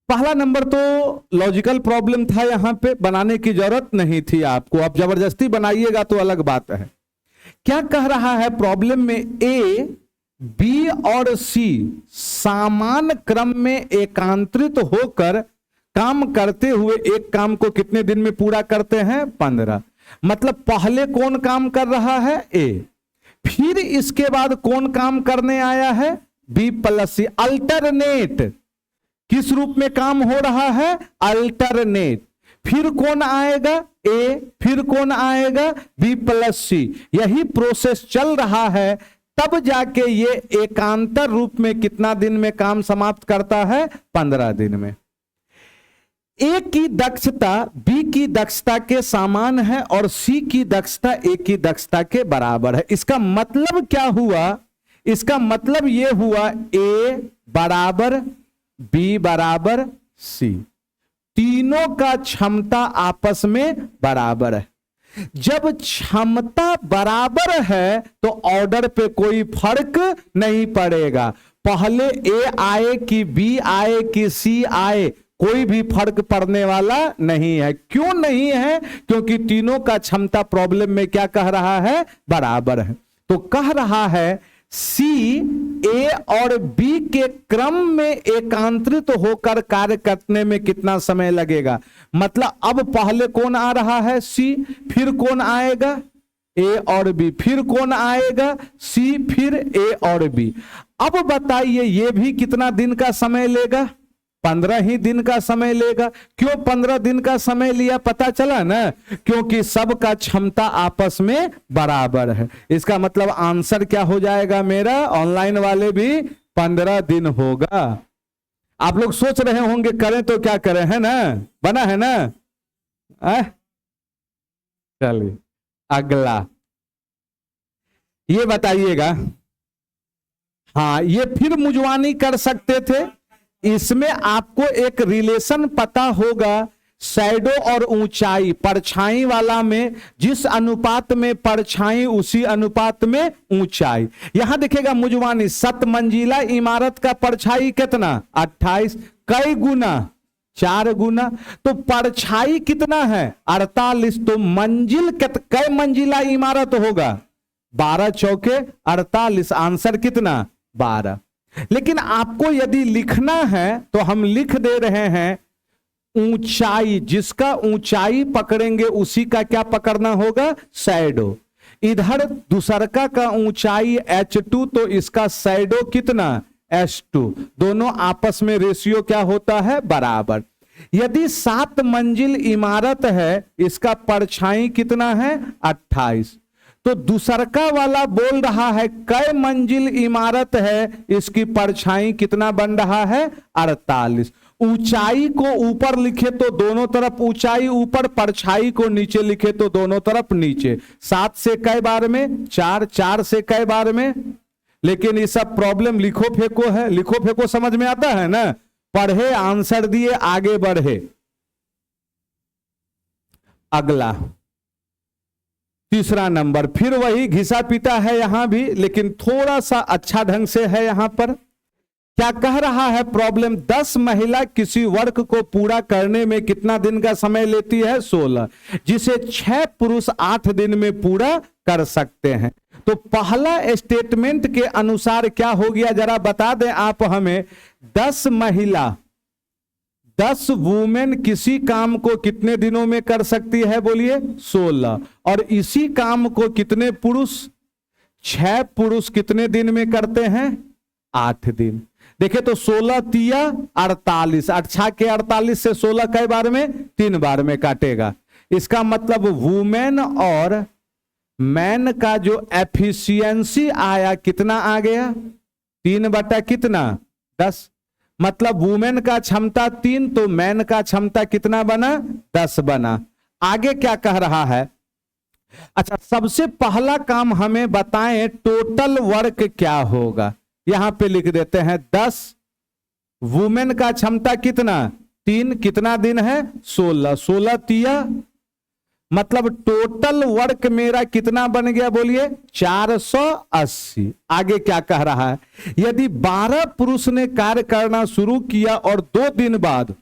पहला नंबर तो logical problem था, यहां पे बनाने की जरूरत नहीं थी आपको, आप जबरदस्ती बनाइएगा तो अलग बात है। क्या कह रहा है प्रॉब्लम में, ए बी और सी समान क्रम में एकांतरित होकर काम करते हुए एक काम को कितने दिन में पूरा करते हैं, 15। मतलब पहले कौन काम कर रहा है, ए, फिर इसके बाद कौन काम करने आया है, बी प्लस सी। अल्टरनेट, किस रूप में काम हो रहा है, अल्टरनेट। फिर कौन आएगा, ए, फिर कौन आएगा, बी प्लस सी। यही प्रोसेस चल रहा है, तब जाके ये एकांतर रूप में कितना दिन में काम समाप्त करता है, 15 दिन में। ए की दक्षता बी की दक्षता के समान है और सी की दक्षता ए की दक्षता के बराबर है। इसका मतलब क्या हुआ, इसका मतलब यह हुआ ए बराबर बी बराबर सी, तीनों का क्षमता आपस में बराबर है। जब क्षमता बराबर है तो ऑर्डर पे कोई फर्क नहीं पड़ेगा, पहले ए आए कि बी आए कि सी आए, कोई भी फर्क पड़ने वाला नहीं है। क्यों नहीं है, क्योंकि तीनों का क्षमता प्रॉब्लम में क्या कह रहा है, बराबर है। तो कह रहा है सी ए और बी के क्रम में एकांतरित होकर कार्य करने में कितना समय लगेगा। मतलब अब पहले कौन आ रहा है, सी, फिर कौन आएगा, ए और बी, फिर कौन आएगा, सी, फिर ए और बी। अब बताइए ये भी कितना दिन का समय लेगा, 15 ही दिन का समय लेगा। क्यों 15 दिन का समय लिया, पता चला ना, क्योंकि सबका क्षमता आपस में बराबर है। इसका मतलब आंसर क्या हो जाएगा मेरा, ऑनलाइन वाले भी 15 दिन होगा। आप लोग सोच रहे होंगे करें तो क्या करें, है ना, बना है ना। चलिए अगला ये बताइएगा। हाँ, ये फिर मुजवानी कर सकते थे, इसमें आपको एक रिलेशन पता होगा, शैडो और ऊंचाई, परछाई वाला में जिस अनुपात में परछाई उसी अनुपात में ऊंचाई। यहां देखिएगा मुजवानी, 7 मंजिला इमारत का परछाई कितना, 28, कई गुना, 4 गुना। तो परछाई कितना है, 48। तो मंजिल कई मंजिला इमारत होगा, 12 चौके 48, आंसर कितना, 12। लेकिन आपको यदि लिखना है तो हम लिख दे रहे हैं ऊंचाई, जिसका ऊंचाई पकड़ेंगे उसी का क्या पकड़ना होगा, शैडो। इधर दूसरका का ऊंचाई h2, तो इसका शैडो कितना, h2। दोनों आपस में रेशियो क्या होता है, बराबर। यदि 7 मंजिल इमारत है, इसका परछाई कितना है, 28। तो दूसरका वाला बोल रहा है कई मंजिल इमारत है, इसकी परछाई कितना बन रहा है, 48। ऊंचाई को ऊपर लिखे तो दोनों तरफ ऊंचाई ऊपर, परछाई को नीचे लिखे तो दोनों तरफ नीचे। 7 से कई बार में, 4, 4 से कई बार में। लेकिन ये सब प्रॉब्लम लिखो फेंको है, लिखो फेंको समझ में आता है ना, पढ़े आंसर दिए आगे बढ़े। अगला तीसरा नंबर, फिर वही घिसा पीटा है यहां भी, लेकिन थोड़ा सा अच्छा ढंग से है। यहां पर क्या कह रहा है प्रॉब्लम, 10 महिला किसी वर्क को पूरा करने में कितना दिन का समय लेती है, 16, जिसे 6 पुरुष 8 दिन में पूरा कर सकते हैं। तो पहला स्टेटमेंट के अनुसार क्या हो गया, जरा बता दें आप हमें। 10 महिला, 10 वुमेन किसी काम को कितने दिनों में कर सकती है, बोलिए, 16। और इसी काम को कितने पुरुष, 6 पुरुष कितने दिन में करते हैं, 8 दिन। देखे तो 16 तिया 48, 8 के 48 से 16 कई बार में, 3 बार में काटेगा। इसका मतलब वुमेन और मैन का जो एफिशिएंसी आया कितना आ गया, 3 बटा कितना, 10। मतलब वुमेन का क्षमता 3, तो मैन का क्षमता कितना बना, 10 बना। आगे क्या कह रहा है, अच्छा सबसे पहला काम हमें बताएं टोटल वर्क क्या होगा। यहां पे लिख देते हैं 10, वुमेन का क्षमता कितना, 3, कितना दिन है, 16, 16 तिया मतलब टोटल वर्क मेरा कितना बन गया बोलिए 480। आगे क्या कह रहा है, यदि 12 पुरुष ने कार्य करना शुरू किया और 2 दिन बाद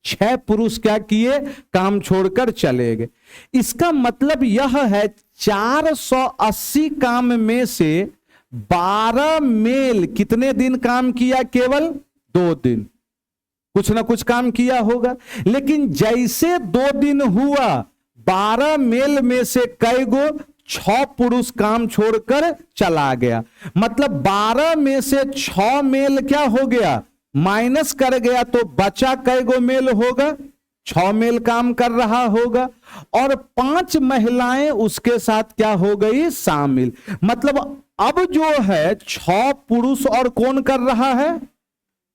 6 पुरुष क्या किए, काम छोड़कर चले गए। इसका मतलब यह है 480 काम में से 12 मेल कितने दिन काम किया, केवल 2 दिन, कुछ ना कुछ काम किया होगा। लेकिन जैसे 2 दिन हुआ 12 मेल में से कई गो 6 पुरुष काम छोड़कर चला गया, मतलब 12 में से 6 मेल क्या हो गया, माइनस कर गया, तो बचा कई गो मेल होगा, 6 मेल काम कर रहा होगा, और 5 महिलाएं उसके साथ क्या हो गई, शामिल। मतलब अब जो है 6 पुरुष और कौन कर रहा है,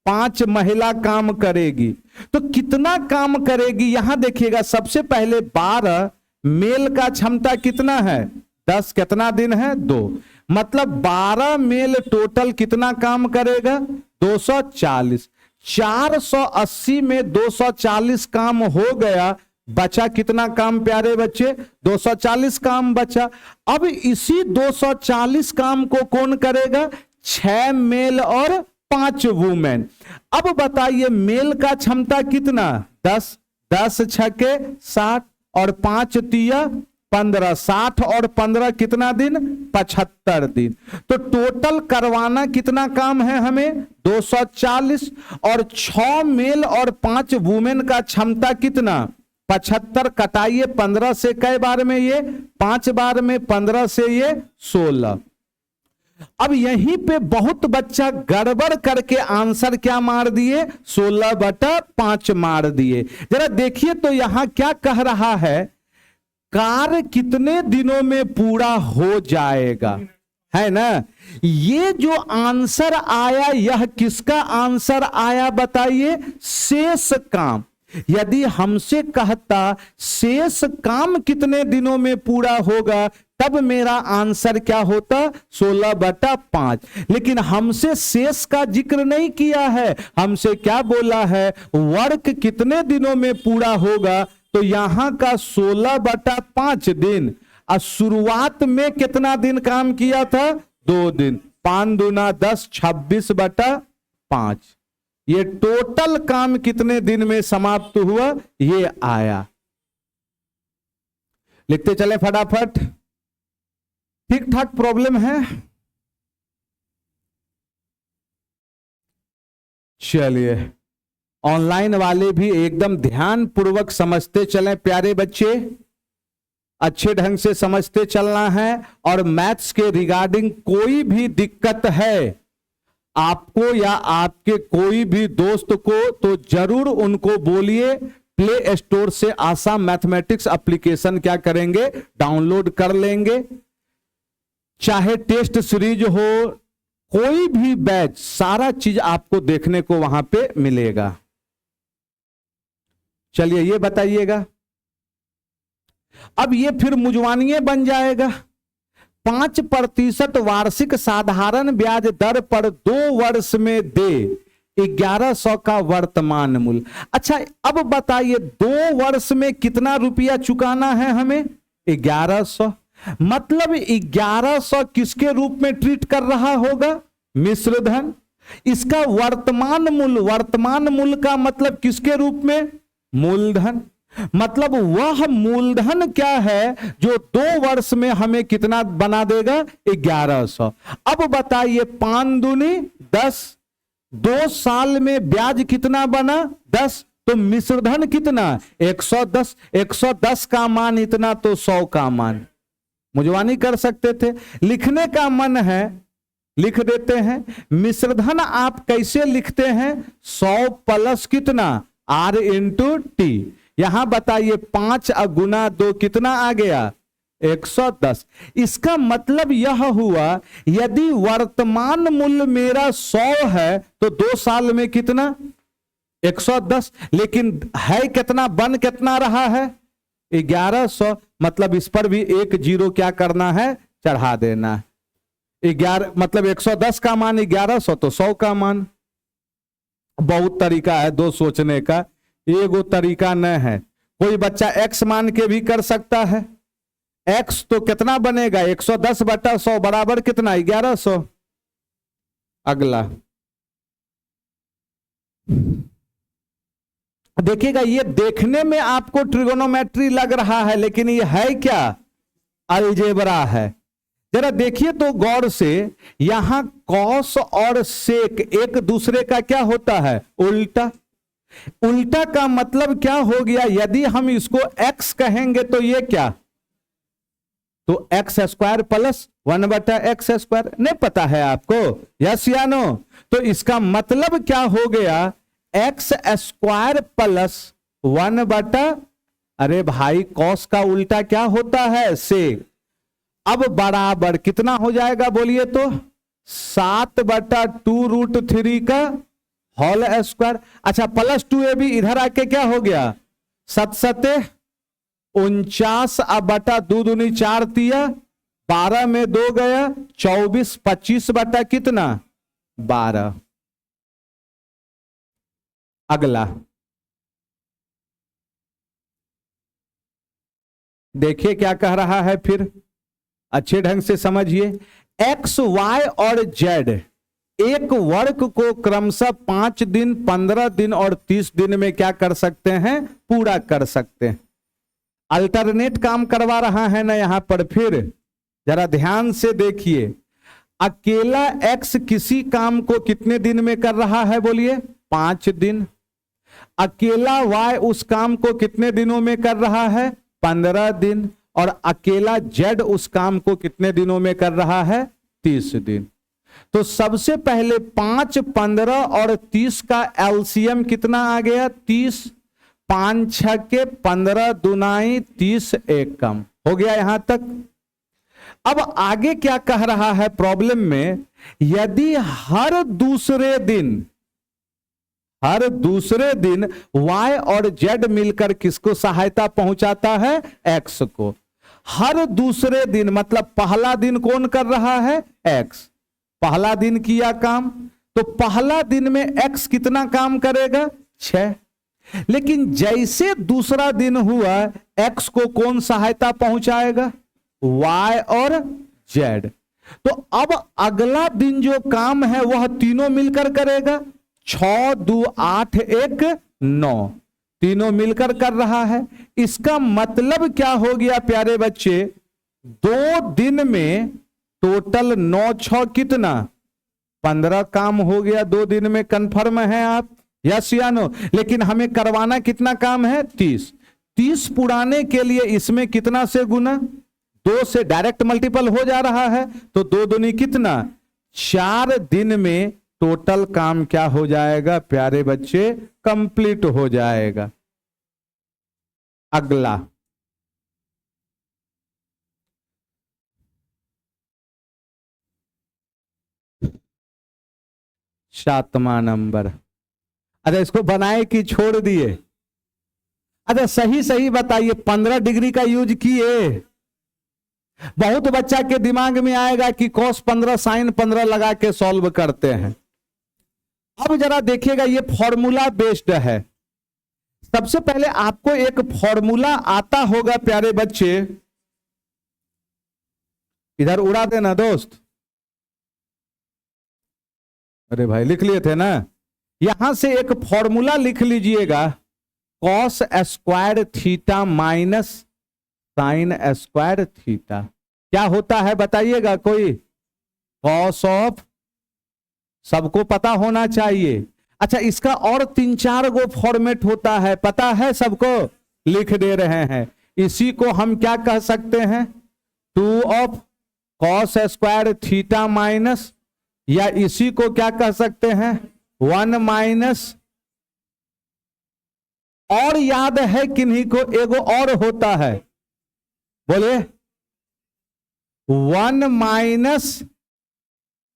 5 महिला काम करेगी। तो कितना काम करेगी, यहां देखिएगा, सबसे पहले 12 मेल का क्षमता कितना है, 10, कितना दिन है, 2, मतलब 12 मेल टोटल कितना काम करेगा, 240। 480 में 240 काम हो गया, बचा कितना काम प्यारे बच्चे, 240 काम बचा। अब इसी 240 काम को कौन करेगा, 6 मेल और 5 वुमेन। अब बताइए मेल का क्षमता कितना, 10, 10 छके 60 और 5 तिया 15, 60 और 15 कितना दिन, 75 दिन। तो टोटल करवाना कितना काम है हमें, 240, और 6 मेल और 5 वुमेन का क्षमता कितना, 75, कटाइए 15 से कई बार में, ये 5 बार में, 15 से ये 16। अब यहीं पे बहुत बच्चा गड़बड़ करके आंसर क्या मार दिए, 16/5 मार दिए। जरा देखिए तो यहां क्या कह रहा है, कार्य कितने दिनों में पूरा हो जाएगा, है ना। ये जो आंसर आया यह किसका आंसर आया बताइए, शेष काम। यदि हमसे कहता शेष काम कितने दिनों में पूरा होगा, तब मेरा आंसर क्या होता, 16/5। लेकिन हमसे शेष का जिक्र नहीं किया है, हमसे क्या बोला है, वर्क कितने दिनों में पूरा होगा। तो यहां का 16/5 दिन, और शुरुआत में कितना दिन काम किया था, 2 दिन, 5 दूना 10, 26/5। ये टोटल काम कितने दिन में समाप्त हुआ, ये आया। लिखते चले फटाफट, ठीक ठाक प्रॉब्लम है। चलिए ऑनलाइन वाले भी एकदम ध्यान पूर्वक समझते चलें प्यारे बच्चे, अच्छे ढंग से समझते चलना है। और मैथ्स के रिगार्डिंग कोई भी दिक्कत है आपको या आपके कोई भी दोस्त को, तो जरूर उनको बोलिए प्ले स्टोर से आशा मैथमेटिक्स एप्लीकेशन क्या करेंगे, डाउनलोड कर लेंगे। चाहे टेस्ट सीरीज हो, कोई भी बैच, सारा चीज आपको देखने को वहां पे मिलेगा। चलिए ये बताइएगा, अब ये फिर मुजवानिए बन जाएगा। 5% वार्षिक साधारण ब्याज दर पर 2 वर्ष में दे 1100 का वर्तमान मूल्य। अच्छा अब बताइए 2 वर्ष में कितना रुपया चुकाना है हमें, 1100। मतलब 1100 किसके रूप में ट्रीट कर रहा होगा, मिश्र धन। इसका वर्तमान मूल्य का मतलब किसके रूप में, मूलधन। मतलब वह मूलधन क्या है जो 2 वर्ष में हमें कितना बना देगा, 1100। अब बताइए 5 दूनी 10, 2 साल में ब्याज कितना बना, 10। तो मिश्रधन कितना, 110। 110 का मान इतना, तो 100 का मान। मुजवानी कर सकते थे, लिखने का मन है लिख देते हैं। मिश्रधन आप कैसे लिखते हैं, 100 प्लस कितना, R इंटू टी। यहां बताइए 5 गुना 2 कितना आ गया, 110। इसका मतलब यह हुआ यदि वर्तमान मूल्य मेरा 100 है तो 2 साल में कितना, 110। लेकिन है कितना, बन कितना रहा है, 1100। मतलब इस पर भी 1 जीरो क्या करना है, चढ़ा देना है। 11 मतलब 110 का मान 1100, तो 100 का मान। बहुत तरीका है दो सोचने का, एगो तरीका न है। कोई बच्चा x मान के भी कर सकता है। x तो कितना बनेगा 110/100 बराबर कितना 1100। अगला देखिएगा, ये देखने में आपको ट्रिगोनोमेट्री लग रहा है लेकिन ये है क्या, अलजेब्रा है। जरा देखिए तो गौर से, यहां कॉस और सेक एक दूसरे का क्या होता है, उल्टा। उल्टा का मतलब क्या हो गया, यदि हम इसको x कहेंगे तो ये क्या, तो x स्क्वायर प्लस 1/x²। नहीं पता है आपको, यस या नो? तो इसका मतलब क्या हो गया, x² प्लस 1/, अरे भाई कॉस का उल्टा क्या होता है, सेक। अब बराबर कितना हो जाएगा बोलिए तो, 7/2√3 का होल स्क्वायर। अच्छा प्लस 2ab इधर आके क्या हो गया, 7×7 49 2 दूनी 4 तिया 12 में 2 गया 24 25 बटा कितना 12। अगला देखिए क्या कह रहा है, फिर अच्छे ढंग से समझिए। एक्स वाई और जेड एक वर्ग को क्रमशः 5 दिन 15 दिन और 30 दिन में क्या कर सकते हैं, पूरा कर सकते हैं। अल्टरनेट काम करवा रहा है ना यहां पर, फिर जरा ध्यान से देखिए। अकेला एक्स किसी काम को कितने दिन में कर रहा है बोलिए, 5 दिन। अकेला वाई उस काम को कितने दिनों में कर रहा है, 15 दिन। और अकेला जेड उस काम को कितने दिनों में कर रहा है, 30 दिन। तो सबसे पहले 5, 15 और 30 का एलसीएम कितना आ गया, 30। 5 6 के 15 दुनाई 30 एक कम हो गया यहां तक। अब आगे क्या कह रहा है प्रॉब्लम में, यदि हर दूसरे दिन y और z मिलकर किसको सहायता पहुंचाता है, x को। हर दूसरे दिन मतलब पहला दिन कौन कर रहा है, x। पहला दिन किया काम, तो पहला दिन में x कितना काम करेगा, 6। लेकिन जैसे दूसरा दिन हुआ, x को कौन सहायता पहुंचाएगा, y और z। तो अब अगला दिन जो काम है वह तीनों मिलकर करेगा, 6 2 8 1 9, तीनों मिलकर कर रहा है। इसका मतलब क्या हो गया प्यारे बच्चे, 2 दिन में टोटल 9 6 कितना 15 काम हो गया 2 दिन में। कंफर्म है आप, यस या नो? लेकिन हमें करवाना कितना काम है, 30। 30 पुराने के लिए इसमें कितना से गुना, 2 से डायरेक्ट मल्टीपल हो जा रहा है, तो 2 दूनी कितना, 4 दिन में टोटल काम क्या हो जाएगा प्यारे बच्चे, कंप्लीट हो जाएगा। अगला सातवां नंबर। अच्छा इसको बनाए कि छोड़ दिए, अच्छा सही सही बताइए, 15 डिग्री का यूज किए। बहुत बच्चा के दिमाग में आएगा कि cos 15 sin 15 लगा के सॉल्व करते हैं। अब जरा देखिएगा, ये फॉर्मूला बेस्ड है। सबसे पहले आपको एक फॉर्मूला आता होगा प्यारे बच्चे, इधर उड़ा देना दोस्त, अरे भाई लिख लिए थे ना, यहां से एक फॉर्मूला लिख लीजिएगा, cos square theta minus sine square theta. क्या होता है बताइएगा कोई, cos ऑफ, सबको पता होना चाहिए। अच्छा इसका और 3-4 गो फॉर्मेट होता है, पता है सबको, लिख दे रहे हैं। इसी को हम क्या कह सकते हैं, 2 of cos square theta minus, या इसी को क्या कह सकते हैं 1 माइनस, और याद है किन्हीं को, एगो और होता है, बोले 1 माइनस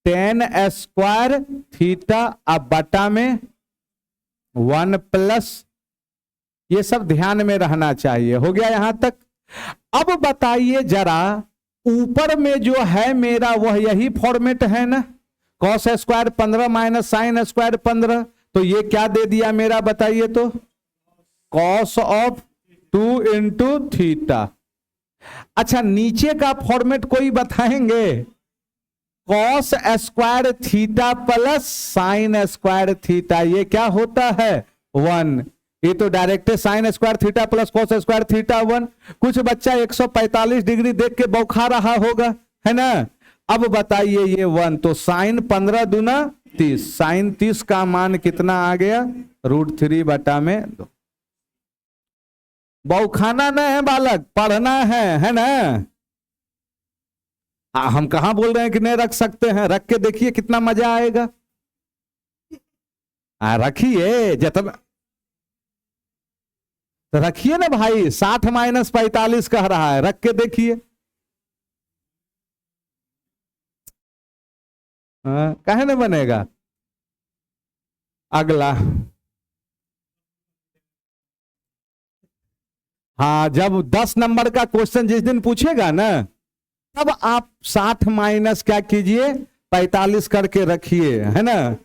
tan स्क्वायर थीटा, अब बटा में 1 प्लस, ये सब ध्यान में रहना चाहिए। हो गया यहां तक। अब बताइए जरा, ऊपर में जो है मेरा वह यही फॉर्मेट है ना, cos square 15 minus sine square 15, तो ये क्या दे दिया मेरा बताइए तो, cos ऑफ 2 × अच्छा, नीचे का फॉर्मेट कोई बताएंगे? Cos square theta plus sine square theta, ये क्या होता है? 1। ये तो direct sine square theta plus cos square theta 1। कुछ बच्चा 145 डिग्री देख के बौखा रहा होगा, है ना? अब बताइए ये 1, तो साइन 15 दूना 30, साइन 30 का मान कितना आ गया? √3/2। बौखाना न है बालक, पढ़ना है ना? हम कहां बोल रहे हैं कि नहीं रख सकते हैं, रख के देखिए कितना मजा आएगा। रखिए जितना, तो रखिए ना भाई। 60 - 45 कह रहा है, रख के देखिए। काहे नहीं बनेगा? अगला, हाँ, जब 10 नंबर का क्वेश्चन जिस दिन पूछेगा ना, तब आप 60 माइनस क्या कीजिए, 45 करके रखिए, है ना?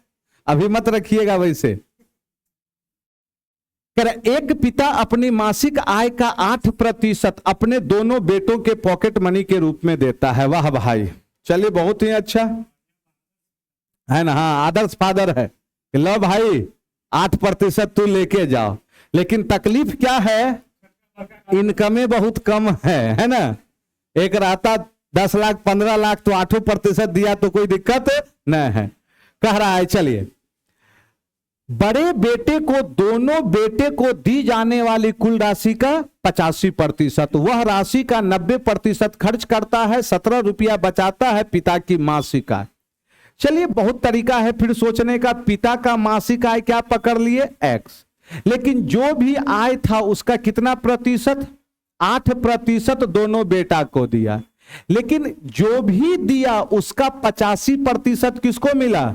अभी मत रखिएगा वैसे। एक पिता अपनी मासिक आय का 8% अपने दोनों बेटों के पॉकेट मनी के रूप में देता है। वाह भाई, चलिए बहुत ही अच्छा है ना? हाँ, आदर्श फादर है। लो भाई 8% तू लेके जाओ, लेकिन तकलीफ क्या है? इनकमें बहुत कम है ना? एक रहता 10 लाख 15 लाख, तो 8% दिया तो कोई दिक्कत नहीं है, कह रहा है। चलिए, बड़े बेटे को दोनों बेटे को दी जाने वाली कुल राशि का 85%, वह राशि का 90% खर्च करता है, 17 रुपया बचाता है पिता की मासिक आय। चलिए, बहुत तरीका है फिर सोचने का। पिता का मासिक आय क्या पकड़ लिए? X, लेकिन जो भी आय था उसका कितना प्रतिशत? 8% दोनों बेटा को दिया, लेकिन जो भी दिया उसका 85% किसको मिला?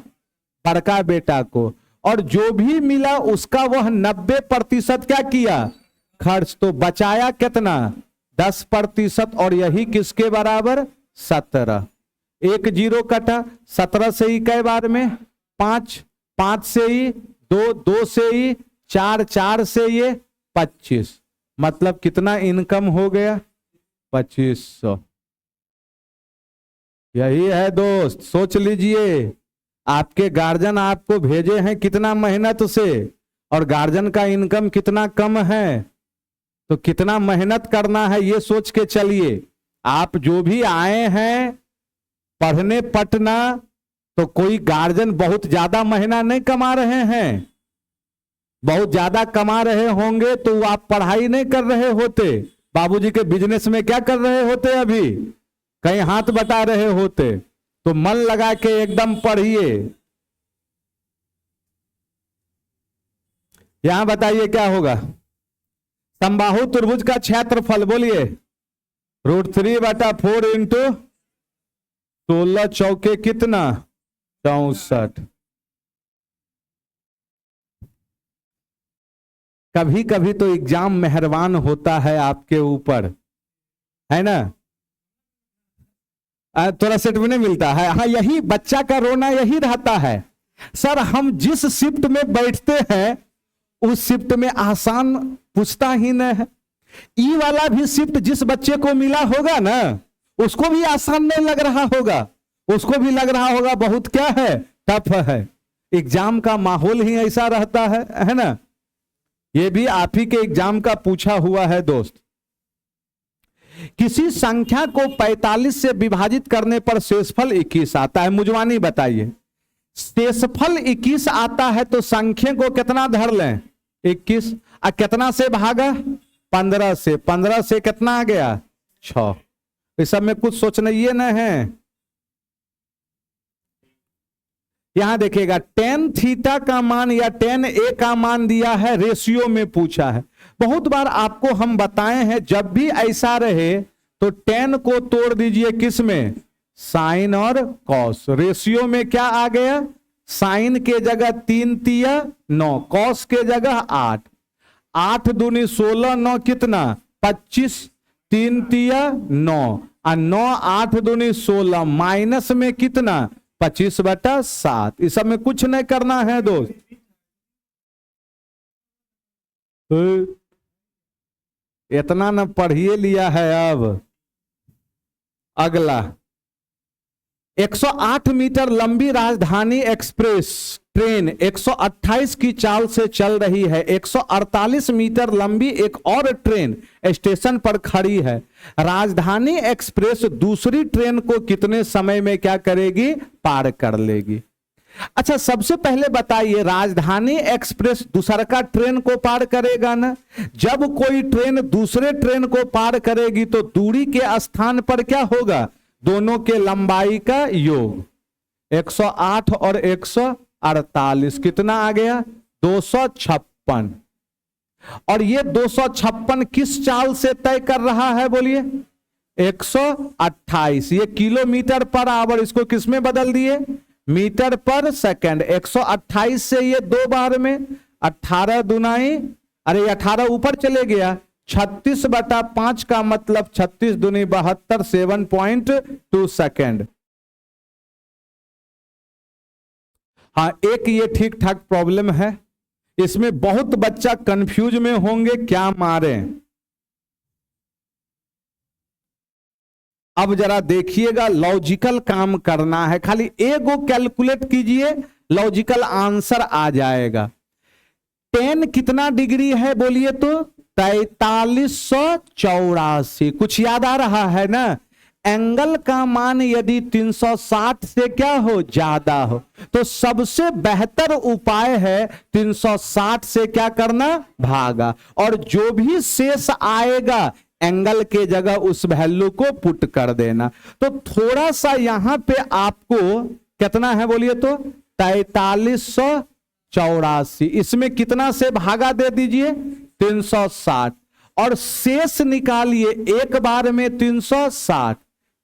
बड़का बेटा को। और जो भी मिला उसका वह 90% क्या किया? खर्च। तो बचाया कितना? 10%। और यही किसके बराबर? 17। 1 0 कटा, 17 से ही कई बार में 5, 5 से ही 2, 2 से ही 4, 4 से ये 25। मतलब कितना इनकम हो गया? 2500। यही है दोस्त, सोच लीजिए। आपके गार्जियन आपको भेजे हैं कितना मेहनत से, और गार्जियन का इनकम कितना कम है, तो कितना मेहनत करना है ये सोच के चलिए। आप जो भी आए हैं पढ़ने पटना, तो कोई गार्जियन बहुत ज्यादा महीना नहीं कमा रहे हैं। बहुत ज्यादा कमा रहे होंगे तो आप पढ़ाई नहीं कर रहे होते, बाबूजी के बिजनेस में क्या कर रहे होते, अभी कहीं हाथ बटा रहे होते। तो मन लगा के एकदम पढ़िए। यहां बताइए क्या होगा? समबाहु त्रिभुज का क्षेत्रफल बोलिए, √3/4 × 16 चौके कितना? 64। कभी कभी तो एग्जाम मेहरबान होता है आपके ऊपर, है ना? थोड़ा सेट में नहीं मिलता है। हाँ, यही बच्चा का रोना यही रहता है, सर हम जिस शिफ्ट में बैठते हैं उस शिफ्ट में आसान पूछता ही नहीं है। ई वाला भी शिफ्ट जिस बच्चे को मिला होगा ना, उसको भी आसान नहीं लग रहा होगा, उसको भी लग रहा होगा बहुत क्या है, टफ है। एग्जाम का माहौल ही ऐसा रहता है ना? ये भी आप ही के एग्जाम का पूछा हुआ है दोस्त। किसी संख्या को 45 से विभाजित करने पर शेषफल 21 आता है। मुजवानी बताइए, शेषफल 21 आता है तो संख्या को कितना धर लें? 21। और कितना से भागा? 15 से। 15 से कितना आ गया? 6। इस सब में कुछ सोचना ये न है। यहां देखिएगा, tan थीटा का मान या tan A का मान दिया है, रेशियो में पूछा है। बहुत बार आपको हम बताए हैं, जब भी ऐसा रहे तो tan को तोड़ दीजिए किस में? साइन और कॉस। रेशियो में क्या आ गया? साइन के जगह 3 तिया 9, कॉस के जगह 8। 8 दूनी 16, 9 कितना? 25, 3 तिया 9, और 9 8 दूनी 16, माइनस में कितना? 25/7। इस सब में कुछ नहीं करना है दोस्त। इतना न पढ़िए लिया है। अब अगला 108 मीटर लंबी राजधानी एक्सप्रेस ट्रेन 128 की चाल से चल रही है। 148 मीटर लंबी एक और ट्रेन स्टेशन पर खड़ी है। राजधानी एक्सप्रेस दूसरी ट्रेन को कितने समय में क्या करेगी? पार कर लेगी। अच्छा, सबसे पहले बताइए, राजधानी एक्सप्रेस दूसरा का ट्रेन को पार करेगा ना? जब कोई ट्रेन दूसरे ट्रेन को पार करेगी तो दूरी के स्थान पर क्या होगा? दोनों के लंबाई का योग। 108 और 148 कितना आ गया? 256। और ये 256 किस चाल से तय कर रहा है बोलिए? 128। ये किलोमीटर पर आवर, इसको किस में बदल दिए? मीटर पर सेकंड। 128 से ये 2 बार में 18 दुनाई, अरे 18 ऊपर चले गया, 36/5 का मतलब 36 दूनी 72, 7.2 सेकेंड। हाँ, एक ये ठीक ठाक प्रॉब्लम है, इसमें बहुत बच्चा कंफ्यूज में होंगे क्या मारे। अब जरा देखिएगा, लॉजिकल काम करना है, खाली एगो कैलकुलेट कीजिए, लॉजिकल आंसर आ जाएगा। 10 कितना डिग्री है बोलिए तो? 4384। कुछ याद आ रहा है ना? एंगल का मान यदि 360 से क्या हो? ज्यादा हो, तो सबसे बेहतर उपाय है 360 से क्या करना? भागा, और जो भी शेष आएगा एंगल के जगह उस वैल्यू को पुट कर देना। तो थोड़ा सा यहां पे आपको कितना है बोलिए तो? 4384। इसमें कितना से भागा दे दीजिए? 360, और शेष निकालिए एक बार में 360।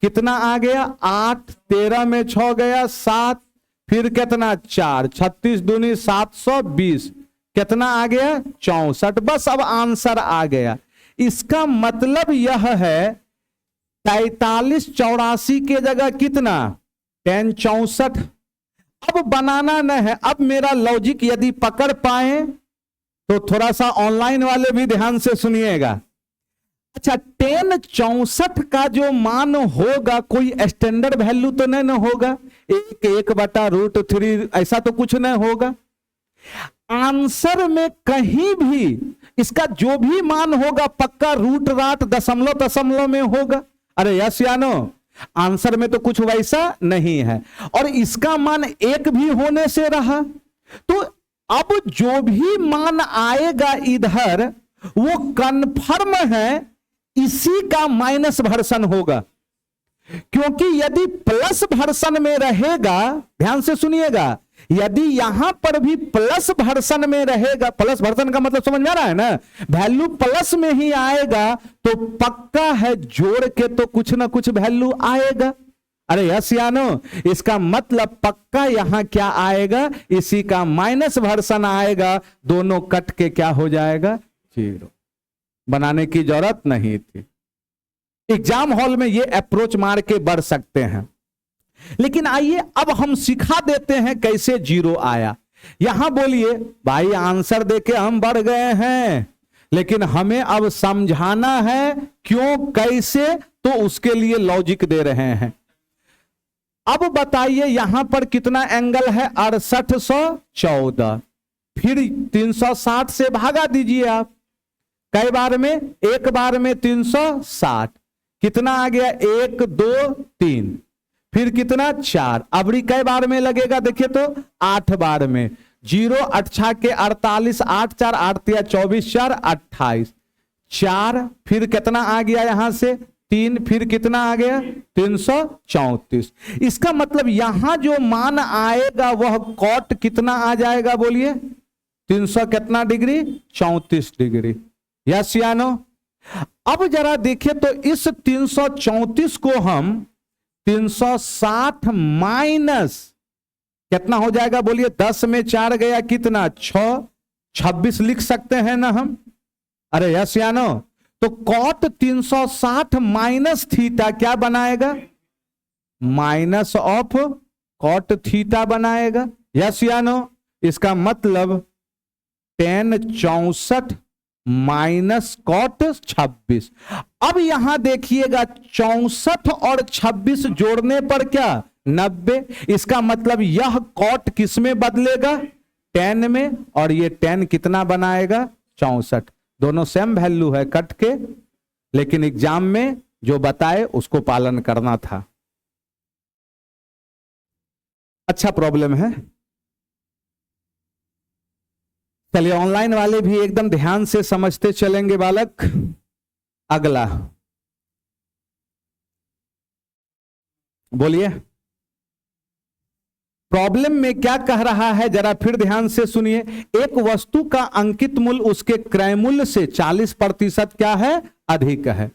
कितना आ गया? 8, 13 में 6 गया 7, फिर कितना? 4, 36 दूनी 720, कितना आ गया? 64। बस अब आंसर आ गया। इसका मतलब यह है 4384 के जगह कितना? 1064। अब बनाना न है, अब मेरा लॉजिक यदि पकड़ पाए तो थोड़ा सा ऑनलाइन वाले भी ध्यान से सुनिएगा। अच्छा, 1064 का जो मान होगा कोई स्टैंडर्ड वैल्यू तो नहीं न होगा? 1/√3 ऐसा तो कुछ नहीं होगा। आंसर में कहीं भी इसका जो भी मान होगा पक्का रूट राट दशमलव में होगा। अरे यस या नो? आंसर में तो कुछ वैसा नहीं है, और इसका मान 1 भी होने से रहा। तो अब जो भी मान आएगा इधर वो कंफर्म है इसी का माइनस वर्सन होगा, क्योंकि यदि प्लस वर्सन में रहेगा, ध्यान से सुनिएगा, यदि यहां पर भी प्लस वर्सन में रहेगा, प्लस वर्सन का मतलब समझ में आ रहा है ना? वैल्यू प्लस में ही आएगा तो पक्का है जोड़ के तो कुछ ना कुछ वैल्यू आएगा। अरे यस या नो? इसका मतलब पक्का यहां क्या आएगा? इसी का माइनस वर्सन आएगा, दोनों कट के क्या हो जाएगा? 0। बनाने की जरूरत नहीं थी। एग्जाम हॉल में ये अप्रोच मार के बढ़ सकते हैं, लेकिन आइए अब हम सिखा देते हैं कैसे 0 आया। यहां बोलिए भाई आंसर देके हम बढ़ गए हैं, लेकिन हमें अब समझाना है क्यों कैसे, तो उसके लिए लॉजिक दे रहे हैं। अब बताइए यहां पर कितना एंगल है? 6814। फिर 360 से भागा दीजिए आप। कई बार में? एक बार में 360। कितना आ गया? 1 2 3, फिर कितना? 4। अबरी कई बार में लगेगा देखिए तो? 8 बार में। 0 8 6 के 48, 8 4 8 3 24 4 28, 4, फिर कितना आ गया यहां से? 3, फिर कितना आ गया? 334। इसका मतलब यहां जो मान आएगा वह कॉट कितना आ जाएगा बोलिए? 300 कितना डिग्री? 34 डिग्री। यस या नो? अब जरा देखिए तो इस 334 को हम 360 माइनस कितना हो जाएगा बोलिए? 10 में 4 गया कितना? 6, 26 लिख सकते हैं ना हम? अरे यस या नो? तो कॉट 360 माइनस थीटा क्या बनाएगा? माइनस ऑफ कॉट थीटा बनाएगा। यस या नो? इसका मतलब 1064 माइनस कॉट 26। अब यहां देखिएगा 64 और 26 जोड़ने पर क्या 90। इसका मतलब यह कॉट किस में बदलेगा 10 में, और ये 10 कितना बनाएगा 64। दोनों सेम वैल्यू है कट के, लेकिन एग्जाम में जो बताए उसको पालन करना था। अच्छा प्रॉब्लम है। चलिए ऑनलाइन वाले भी एकदम ध्यान से समझते चलेंगे बालक। अगला बोलिए, प्रॉब्लम में क्या कह रहा है जरा फिर ध्यान से सुनिए। एक वस्तु का अंकित मूल्य उसके क्रय मूल्य से 40% क्या है अधिक है।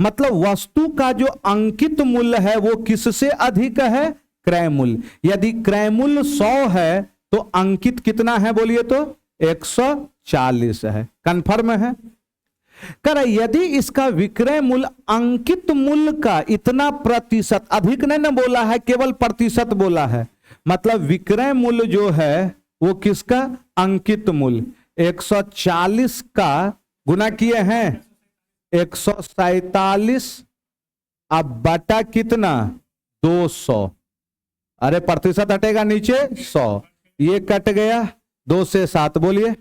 मतलब वस्तु का जो अंकित मूल्य है वो किससे अधिक है क्रय मूल्य। यदि क्रय मूल्य 100 है तो अंकित कितना है बोलिए तो 140 है। कंफर्म है। कर यदि इसका विक्रय मूल्य अंकित मूल्य का इतना प्रतिशत अधिक नहीं ना बोला है, केवल प्रतिशत बोला है। मतलब विक्रय मूल्य जो है वो किसका अंकित मूल्य 140 का गुना किए हैं 147, अब बटा कितना 200। अरे प्रतिशत हटेगा नीचे 100, ये कट गया 2 से 7 बोलिए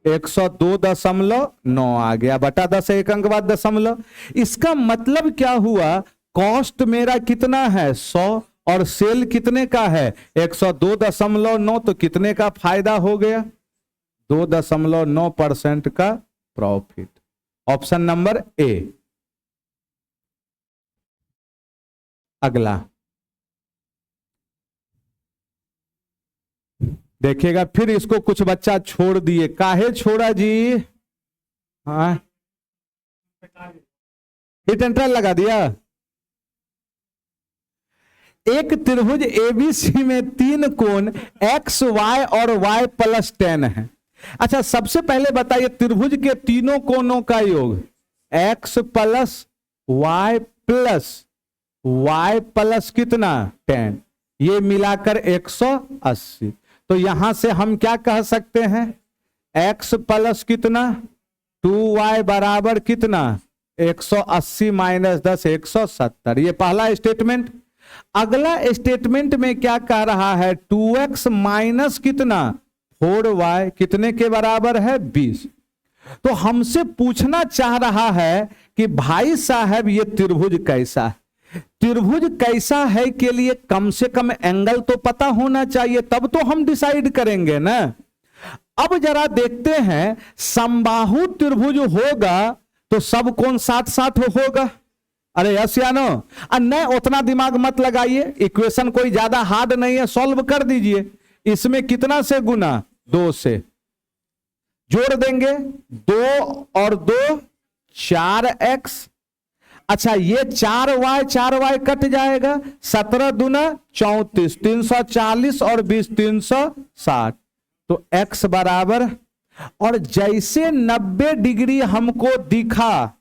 102.9 आ गया, बटा 10 एक अंक बाद दशमलव। इसका मतलब क्या हुआ, कॉस्ट मेरा कितना है 100 और सेल कितने का है 102.9, तो कितने का फायदा हो गया 2.9% का प्रॉफिट। Option number A. अगला देखिएगा, फिर इसको कुछ बच्चा छोड़ दिए। काहे छोड़ा जी? हाँ हिट एंड ट्रायल लगा दिया। एक त्रिभुज एबीसी में 3 कोण एक्स वाई और वाई प्लस 10 है। अच्छा सबसे पहले बताइए त्रिभुज के तीनों कोणों का योग एक्स प्लस वाई कितना 10, ये मिलाकर 180। तो यहां से हम क्या कह सकते हैं x प्लस कितना 2y बराबर कितना 180 माइनस 10 170। ये पहला स्टेटमेंट। अगला स्टेटमेंट में क्या कह रहा है 2x माइनस कितना 4y कितने के बराबर है 20। तो हमसे पूछना चाह रहा है कि भाई साहब ये त्रिभुज कैसा है। त्रिभुज कैसा है के लिए कम से कम एंगल तो पता होना चाहिए, तब तो हम डिसाइड करेंगे ना। अब जरा देखते हैं, समबाहु त्रिभुज होगा तो सब कोण 60-60 होगा। अरे यस या नो? नहीं उतना दिमाग मत लगाइए, इक्वेशन कोई ज्यादा हार्ड नहीं है, सॉल्व कर दीजिए। इसमें कितना से गुना 2 से जोड़ देंगे 2 और 2 4x। अच्छा ये 4y कट जाएगा 17 दूना 34 340 और 20 360। तो x बराबर, और जैसे 90 डिग्री हमको दिखा,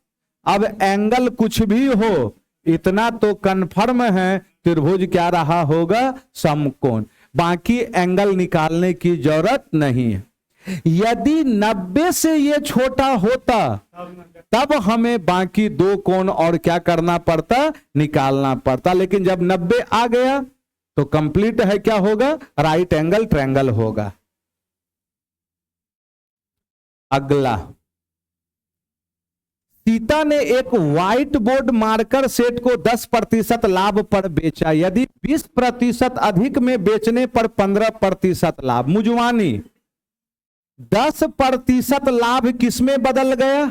अब एंगल कुछ भी हो इतना तो कंफर्म है त्रिभुज क्या रहा होगा समकोण। बाकी एंगल निकालने की जरूरत नहीं है। यदि 90 से ये छोटा होता तब हमें बाकी 2 कोण और क्या करना पड़ता निकालना पड़ता, लेकिन जब 90 आ गया तो कंप्लीट है क्या होगा राइट एंगल ट्रायंगल होगा। अगला, सीता ने एक व्हाइट बोर्ड मार्कर सेट को 10% लाभ पर बेचा। यदि 20% अधिक में बेचने पर 15% लाभ। मुजवानी 10% लाभ किसमें बदल गया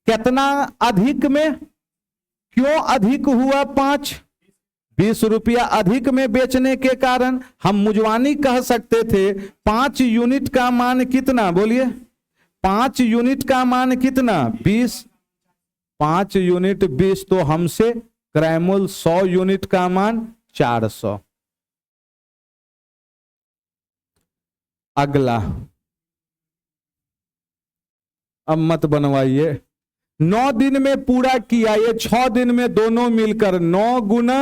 कितना अधिक में, क्यों अधिक हुआ 20 रुपया अधिक में बेचने के कारण हम मुजवानी कह सकते थे 5 यूनिट का मान कितना बोलिए 5 यूनिट का मान कितना 20, 5 यूनिट 20, तो हमसे क्रय मूल्य 100 यूनिट का मान 400। अगला, अब मत बनवाइए, 9 दिन में पूरा किया, ये 6 दिन में दोनों मिलकर 9 गुना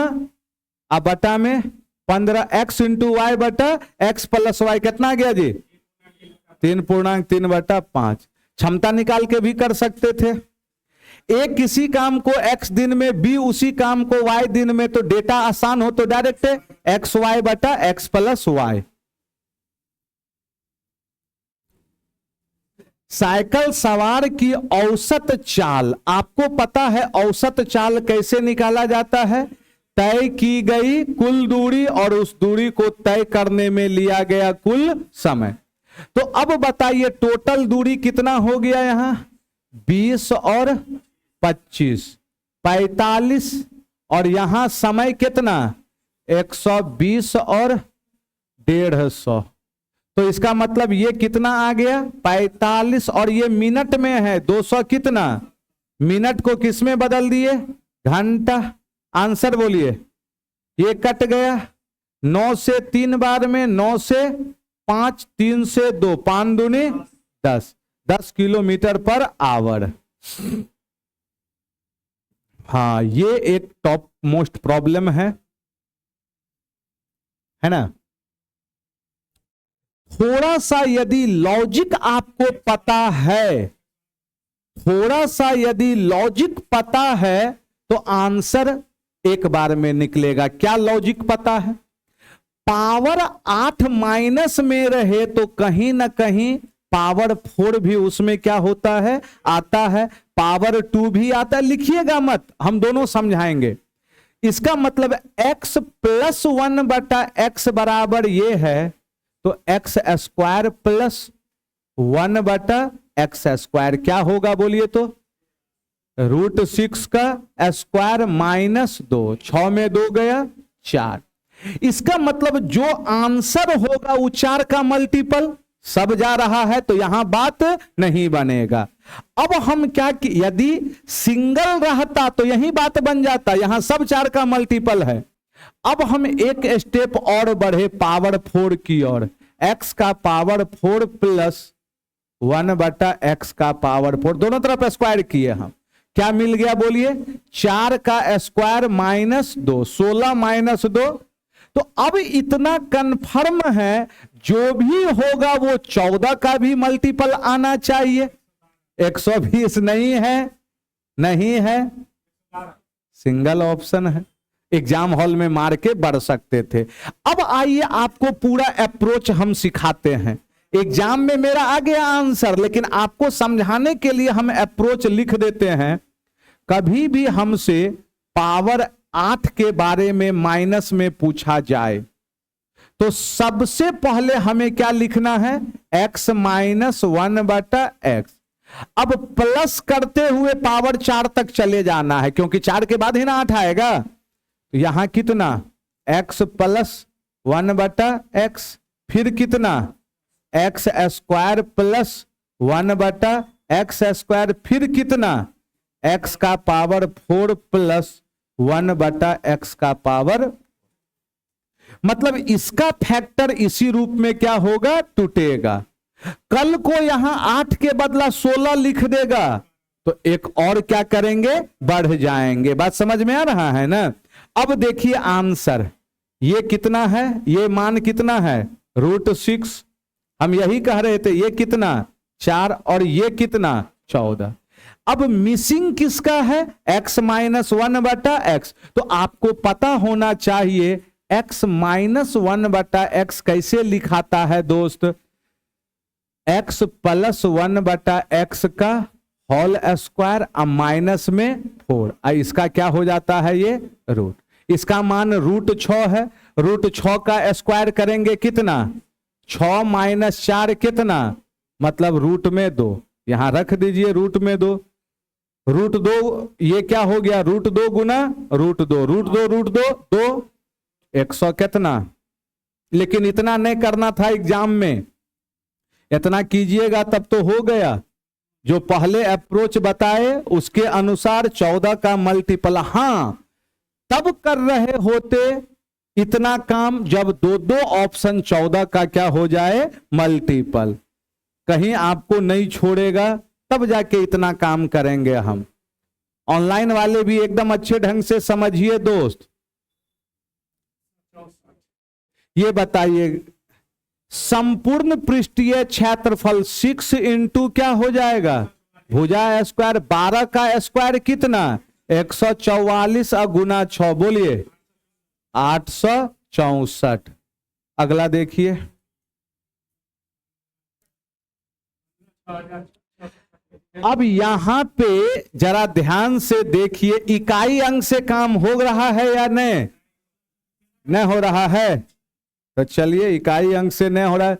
अब बटा में 15 x इंटू वाई बटा x प्लस वाई कितना गया जी 3.3 बटा 5। क्षमता निकाल के भी कर सकते थे। ए किसी काम को x दिन में, बी उसी काम को y दिन में, तो डेटा आसान हो तो डायरेक्ट एक्स वाई बटा x प्लस वाई। साइकिल सवार की औसत चाल, आपको पता है औसत चाल कैसे निकाला जाता है? तय की गई कुल दूरी और उस दूरी को तय करने में लिया गया कुल समय। तो अब बताइए टोटल दूरी कितना हो गया? यहां 20 और 25 45, और यहां समय कितना? 120 और 150। तो इसका मतलब ये कितना आ गया? 45, और ये मिनट में है 200 कितना? मिनट को किस में बदल दिए? घंटा। आंसर बोलिए। ये कट गया 9 से 3 बार में, 9 से 5, 3 से 2, 5 दूनी 10, 10 किलोमीटर पर आवर। हाँ, ये एक टॉप मोस्ट प्रॉब्लम है ना? थोड़ा सा यदि लॉजिक आपको पता है, थोड़ा सा यदि लॉजिक पता है तो आंसर एक बार में निकलेगा। क्या लॉजिक पता है? पावर 8 माइनस में रहे तो कहीं ना कहीं पावर 4 भी उसमें क्या होता है? आता है। पावर 2 भी आता है। लिखिएगा मत, हम दोनों समझाएंगे। इसका मतलब x प्लस 1 बटा x बराबर ये है, तो x स्क्वायर प्लस 1 बटा x स्क्वायर क्या होगा बोलिए तो? √6 का स्क्वायर माइनस 2, 6 में 2 गया 4। इसका मतलब जो आंसर होगा वो 4 का मल्टीपल, सब जा रहा है तो यहां बात नहीं बनेगा। अब हम क्या कि यदि सिंगल रहता तो यही बात बन जाता, यहां सब 4 का मल्टीपल है। अब हम एक स्टेप और बढ़े पावर 4 की ओर, x का पावर 4 प्लस 1 बटा x का पावर 4, दोनों तरफ स्क्वायर किए हम। क्या मिल गया बोलिए? 4 का स्क्वायर माइनस 2, 16 माइनस 2। तो अब इतना कंफर्म है जो भी होगा वो 14 का भी मल्टीपल आना चाहिए। 120 नहीं है, नहीं है, सिंगल ऑप्शन है। एग्जाम हॉल में मार के बढ़ सकते थे। अब आइए आपको पूरा अप्रोच हम सिखाते हैं। एग्जाम में मेरा आ गया आंसर, लेकिन आपको समझाने के लिए हम अप्रोच लिख देते हैं। कभी भी हमसे पावर 8 के बारे में माइनस में पूछा जाए तो सबसे पहले हमें क्या लिखना है? x माइनस 1 बटा x। अब प्लस करते हुए पावर 4 तक चले जाना है, क्योंकि 4 के बाद ही ना 8 आएगा। तो यहां कितना? x प्लस 1 बटा x, फिर कितना? x स्क्वायर प्लस 1 बटा x स्क्वायर, फिर कितना? x का पावर 4 प्लस 1 बटा x का पावर। मतलब इसका फैक्टर इसी रूप में क्या होगा? टूटेगा। कल को यहां 8 के बदला 16 लिख देगा तो एक और क्या करेंगे? बढ़ जाएंगे। बात समझ में आ रहा है ना? अब देखिए आंसर, ये कितना है? ये मान कितना है? √6। हम यही कह रहे थे। ये कितना? 4, और ये कितना? 14। अब मिसिंग किसका है? x माइनस 1 बटा x। तो आपको पता होना चाहिए x माइनस 1 बटा x कैसे लिखाता है दोस्त? x प्लस 1 बटा x का होल स्क्वायर, अब माइनस में 4, इसका क्या हो जाता है? ये रूट। इसका मान √6 है। √6 का स्क्वायर करेंगे कितना? 6 माइनस 4 कितना? मतलब रूट में 2, यहां रख दीजिए रूट में 2। √2 ये क्या हो गया? √2 गुना √2, √2 2, 100 कितना? लेकिन इतना नहीं करना था एग्जाम में, इतना कीजिएगा तब तो हो गया। जो पहले अप्रोच बताए उसके अनुसार 14 का मल्टीपल। हां, तब कर रहे होते इतना काम जब दो ऑप्शन 14 का क्या हो जाए? मल्टीपल। कहीं आपको नहीं छोड़ेगा, तब जाके इतना काम करेंगे हम। ऑनलाइन वाले भी एकदम अच्छे ढंग से समझिए दोस्त। ये बताइए संपूर्ण पृष्ठीय क्षेत्रफल 6 इंटू क्या हो जाएगा, भुजा स्क्वायर। 12 का स्क्वायर कितना, 144 और गुना 6 बोलिए 864। अगला देखिए, अब यहां पे जरा ध्यान से देखिए, इकाई अंक से काम हो रहा है या नहीं, नहीं हो रहा है। तो चलिए इकाई अंक से नहीं हो रहा है।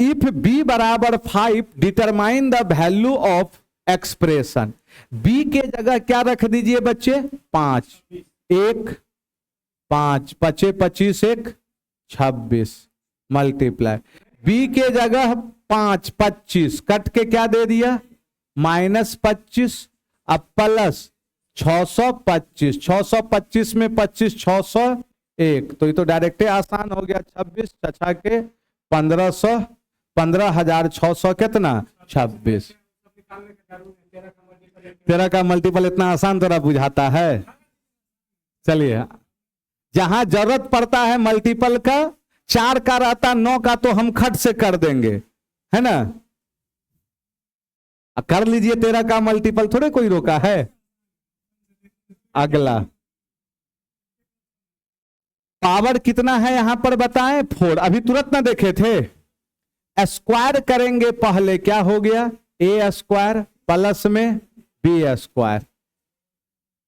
इफ बी बराबर 5 determine the value of expression. B के जगह क्या रख दीजिए बच्चे, 5, 1 5 पचे 25 1 26 मल्टीप्लाई। बी के जगह 5 25 कट के क्या दे दिया, -25, अब प्लस 625, 625 में 25 601, तो ये तो डायरेक्ट आसान हो गया। 26 छछा के 1500, 15,600 कितना 26। 13 का मल्टीपल इतना आसान थोड़ा बुझाता है। चलिए, जहां जरूरत पड़ता है मल्टीपल का, 4 का रहता 9 का तो हम खट से कर देंगे, है ना। कर लीजिए, 13 का मल्टीपल, थोड़े कोई रोका है। अगला पावर कितना है यहां पर बताएं, 4। अभी तुरंत ना देखे थे। स्क्वायर करेंगे पहले, क्या हो गया, ए स्क्वायर प्लस में B square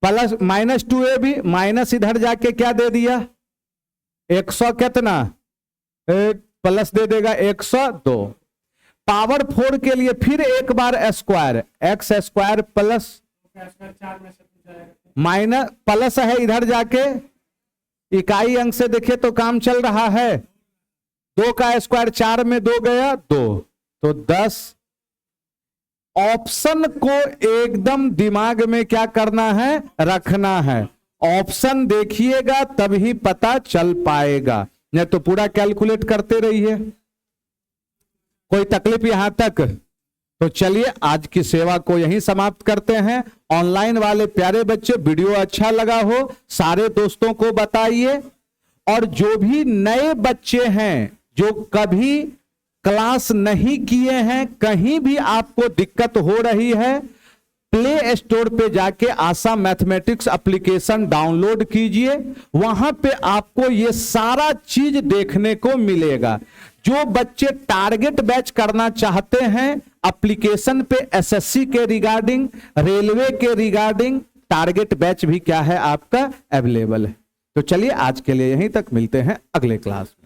plus -2ab, minus इधर जाके क्या दे दिया, 100 कितना, प्लस दे देगा 102। पावर 4 के लिए फिर एक बार square, X square plus minus plus है, इधर जाके इकाई अंक से देखे तो काम चल रहा है। 2 का स्क्वायर 4 में 2 गया 2, तो 10। ऑप्शन को एकदम दिमाग में क्या करना है, रखना है। ऑप्शन देखिएगा तभी पता चल पाएगा, नहीं तो पूरा कैलकुलेट करते रहिए। कोई तकलीफ यहां तक? तो चलिए आज की सेवा को यहीं समाप्त करते हैं। ऑनलाइन वाले प्यारे बच्चे, वीडियो अच्छा लगा हो सारे दोस्तों को बताइए, और जो भी नए बच्चे हैं जो कभी क्लास नहीं किए हैं, कहीं भी आपको दिक्कत हो रही है, प्ले स्टोर पे जाके आशा मैथमेटिक्स एप्लीकेशन डाउनलोड कीजिए। वहां पे आपको ये सारा चीज देखने को मिलेगा। जो बच्चे टारगेट बैच करना चाहते हैं, एप्लीकेशन पे एसएससी के रिगार्डिंग, रेलवे के रिगार्डिंग टारगेट बैच भी क्या है आपका अवेलेबल है। तो चलिए आज के लिए यहीं तक, मिलते हैं अगले क्लास में।